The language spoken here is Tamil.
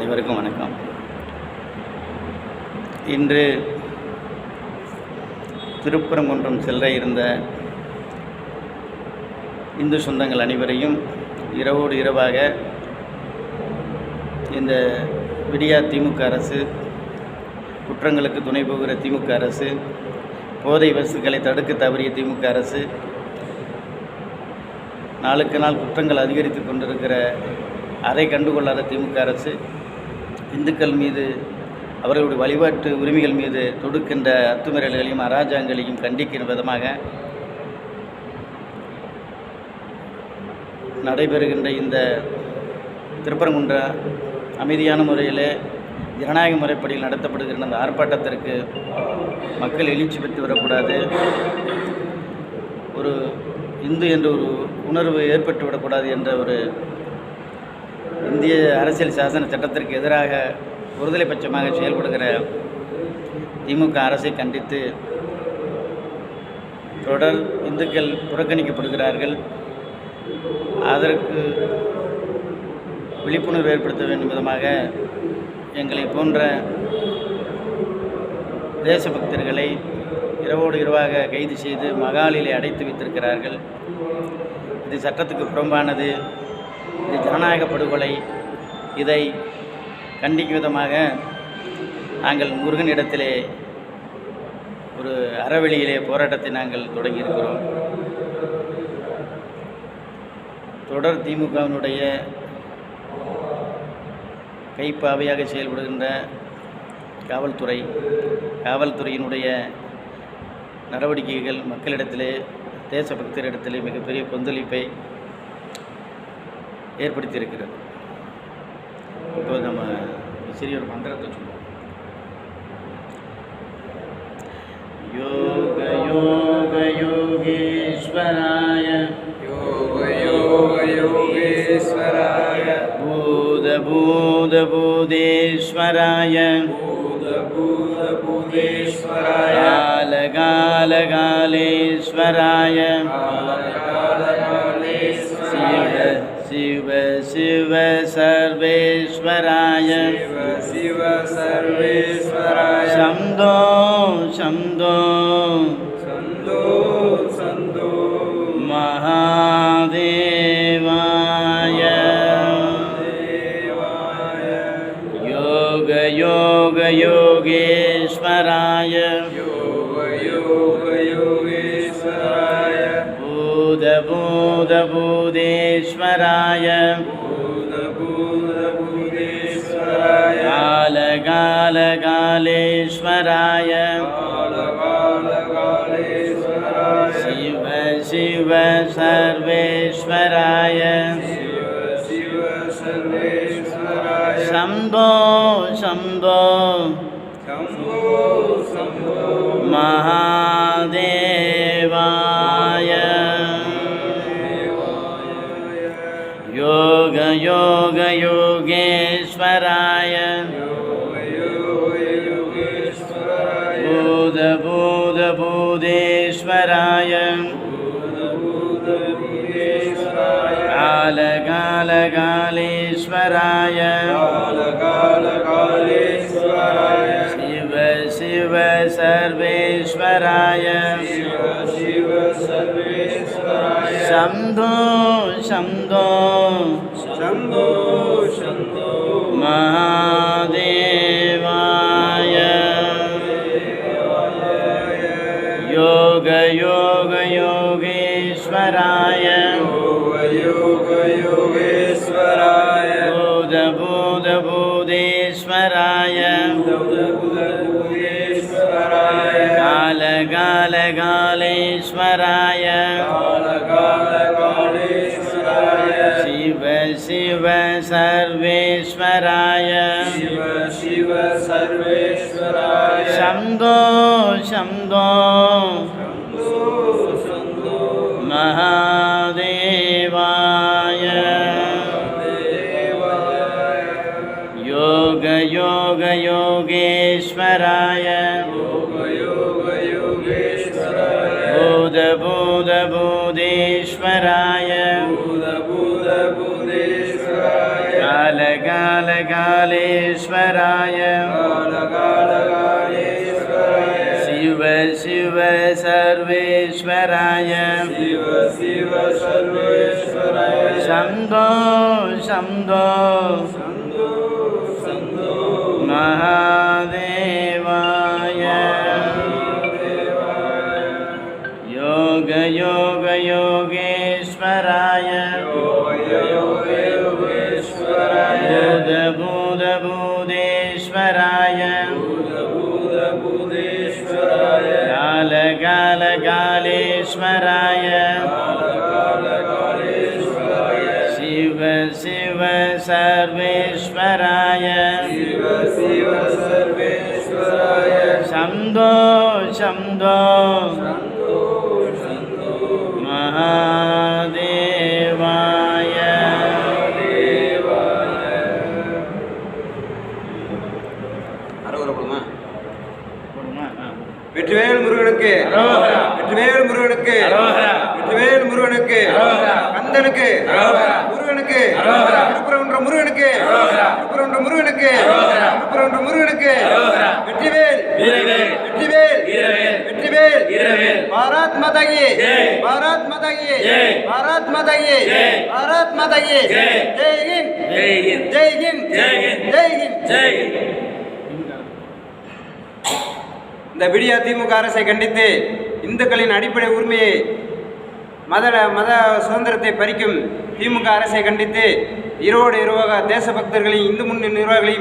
அனைவருக்கும் வணக்கம். இன்று திருப்பரங்குன்றம் செல்ல இருந்த இந்து சொந்தங்கள் அனைவரையும் இரவோடு இரவாக இந்த விடியா திமுக அரசு, குற்றங்களுக்கு துணை போகிற திமுக அரசு, போதை வஸ்துக்களை தடுக்க தவறிய திமுக அரசு, நாளுக்கு நாள் குற்றங்கள் அதிகரித்து கொண்டிருக்கிற அதை கண்டுகொள்ளாத திமுக அரசு, இந்துக்கள் மீது அவர்களுடைய வழிபாட்டு உரிமைகள் மீது தொடுக்கின்ற அத்துமீறல்களையும் அராஜகங்களையும் கண்டிக்கிற விதமாக நடைபெறுகின்ற இந்த திருப்பரங்குன்ற அமைதியான முறையில் ஜனநாயக முறைப்படியில் நடத்தப்படுகின்ற அந்த ஆர்ப்பாட்டத்திற்கு மக்கள் எழுச்சி பெற்று வரக்கூடாது, ஒரு இந்து என்ற ஒரு உணர்வு ஏற்பட்டு விடக்கூடாது என்ற ஒரு இந்திய அரசியல் சாசன சட்டத்திற்கு எதிராக ஒருதலை பட்சமாக செயல்படுகிற திமுக அரசை கண்டித்து தொடர் இந்துக்கள் புறக்கணிக்கப்படுகிறார்கள். அதற்கு விழிப்புணர்வு ஏற்படுத்த வேண்டும் விதமாக எங்களை போன்ற தேசபக்தர்களை இரவோடு இரவாக கைது செய்து மகாலிலே அடைத்து வைத்திருக்கிறார்கள். இது சட்டத்துக்கு புறம்பானது, இது ஜனநாயக படுகொலை. இதை கண்டிக்கும் விதமாக நாங்கள் முருகனிடத்திலே ஒரு அறவழியிலே போராட்டத்தை நாங்கள் தொடங்கியிருக்கிறோம். தொடர் திமுகவினுடைய கைப்பாவையாக செயல்படுகின்ற காவல்துறையினுடைய நடவடிக்கைகள் மக்களிடத்திலே, தேசபக்தரிடத்திலே மிகப்பெரிய கொந்தளிப்பை ஏற்படுத்தியிருக்கிறது. இப்போ நம்ம சரி ஒரு மந்திரத்தை சொல்லுவோம். யோக யோக யோகேஸ்வராய, யோக யோக யோகேஸ்வராய, பூத பூத பூதேஸ்வராய, பூத பூத பூதேஸ்வராய, கால கால காலேஸ்வராய, சிவ சிவ சர்வேஸ்வராய, சிவ சர்வேஸ்வராய, சந்தோ சந்தோ சந்தோ சந்தோ மகாதேவாய, யோக யோக யோகேஸ்வராய, யோக யோக யோகேஸ்வராய, பூத பூத பூதேஸ்வராய, பூத பூத பூதேஸ்வராய, கால கால காலேஸ்வராய, கால கால காலேஸ்வராய, சிவ சிவ சர்வேஸ்வராய, சிவ சிவ சர்வேஸ்வராய, சம்போ சம்போ சம்போ சம்போ மகாதேவாய, யோக யோக யோகேஸ்வராய, யோக யோக யோகேஸ்வராய, பூத பூத பூதேஸ்வராய, பூத பூத பூதேஸ்வராய, கால கால காலேஸ்வராய, கால கால காலேஸ்வராய, சிவ சிவ சர்வேஸ்வராய, சிவ சிவ சர்வேஸ்வராய, சந்தோ சந்தோ சந்தோ சந்தோ மகாதேவாய, யோக யோக யோகேஸ்வராய, யோக யோக யோகேஸ்வராய, பூத பூத பூதேஸ்வராய, பூத பூத பூதேஸ்வராய, கால கால காலேஸ்வராய, கால கால காலேஸ்வராய, சிவ சிவ சர்வேஸ்வராய, சிவ சிவ சர்வேஸ்வராய, சந்தோ சந்தோ சந்தோ சந்தோ மகாதேவாய, யோக யோக யோகேஸ்வராய, யோக யோக யோகேஸ்வராய, பூத பூத பூதேஸ்வராய, பூத பூத பூதேஸ்வராய, கால கால காலகாலேஸ்வராய சிவ சிவ சர்வேஸ்வராய சந்தோ சந்தோ மகாதேவாய யோக யோக யோகேஸ்வராய பூத பூத பூதேஸ்வராய கால கால காலேஸ்வராய சிவ சிவ சர்வேஸ்வராய சந்தோ சந்தோ மகாதேவாய வெற்றிவேல் முருகனுக்கு வெற்றிவேல் முருகனுக்கு வெற்றிவேல் முருகனுக்கு கந்தனுக்கு முருகனுக்கு திருப்பரங்குன்ற முருகனுக்கு திருப்பரங்குன்ற முருகனுக்கு திருப்பரங்குன்ற முருகனுக்கு வெற்றிவேல் வெற்றிவேல் வெற்றிவேல் பாரத் மாதா கி பாரத் மாதா கி பாரத் மாதா கி பாரத் மாதா கி ஜெய் ஹிந்த் ஜெய் ஹிந்த் ஜெய் ஹிந்த் ஜெய் ஹிந்த் ஜெய் ஹிந்த் ஜெய் ஹிந்த். இந்த விடியா திமுக அரசை கண்டித்து இந்துக்களின் அடிப்படை உரிமையை மத சுதந்திரத்தை பறிக்கும் திமுக அரசை கண்டித்து ஈரோடு தேசபக்தர்களையும் இந்து முன்னணி நிர்வாகிகளையும்